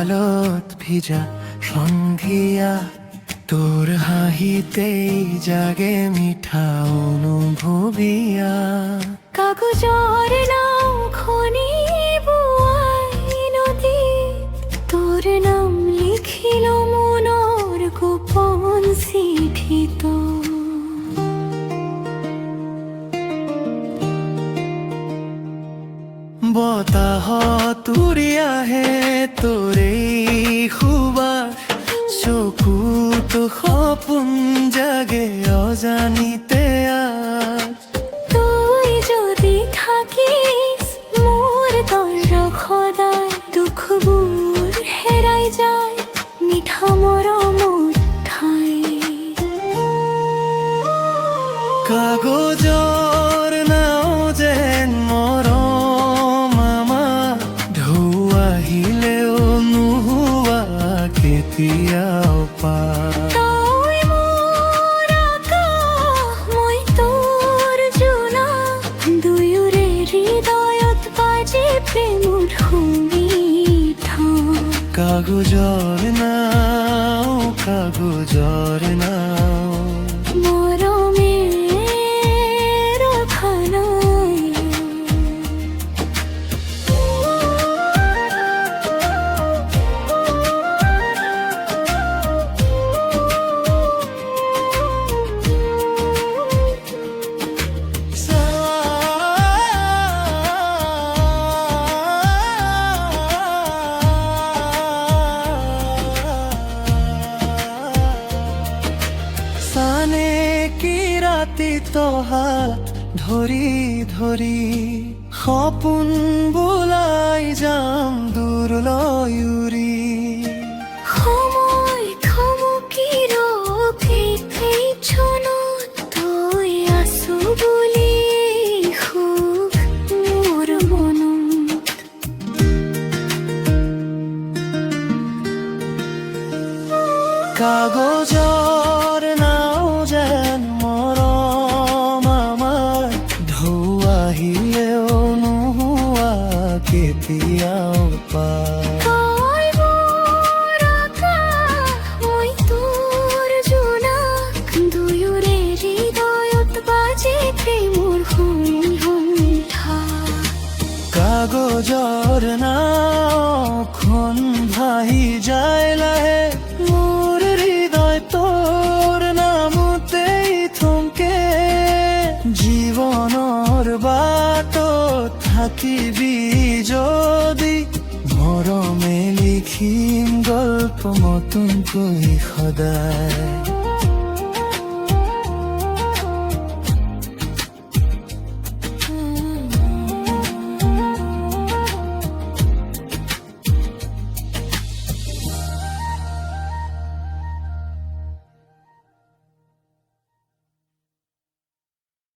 আলোত ভিজা সন্ধিয়া তোর হাহিতেই জাগে মিঠা অনুভবিয়া। কাগজর নাম খনি বুয়াই নদী, তোর নাম লিখিল মনৰ গোপন চিঠিত। বতাহত উৰি আহে তোৰেই সুবাস, চকুত সপোন জাগে অজানিতে আজ। তুই যদি থাকিস মোৰ দৰ্শক সদায়, দুখবোৰ হেৰাই যায় মিঠা মৰমৰ ঠাই। কাগজৰ নাও যেন মৰম আমাৰ, ঢৌ আহিলেও নোহোৱা কেতিয়াও পাৰ। তই মোৰ আকাশ, মই তোৰ জোনা, দুয়োৰে হৃদয়ত বাজে প্ৰেমৰ সুমিঠা। কাগজৰ নাও, কাগজৰ নাও, মৰমেৰ খানাই। সানে কি ৰাতি তহাত ধৰি ধৰি, সপোন বোলাই যাম দূৰলৈ উৰি। সময় থমকিৰ পিছনত তই আছো বুলি সুখ মোৰ মনত। কাগজৰ নাও যেন মৰম আমাৰ, ঢৌ আহিলেও নোহোৱা কেতিয়াও পাৰ। তই মোৰ আকাশ, মই তোৰ জোনা, দুয়োৰে হৃদয়ত বাজে প্ৰেমৰ সুমিঠা। কাগজৰ নাওখন ভাহি যায় লাহে, মোৰ হৃদয় তোৰ নামতেই থমকে। জীৱনৰ বাটত থাকিবি যদি, মৰমে লিখিম গল্প নতুনকৈ সদায়।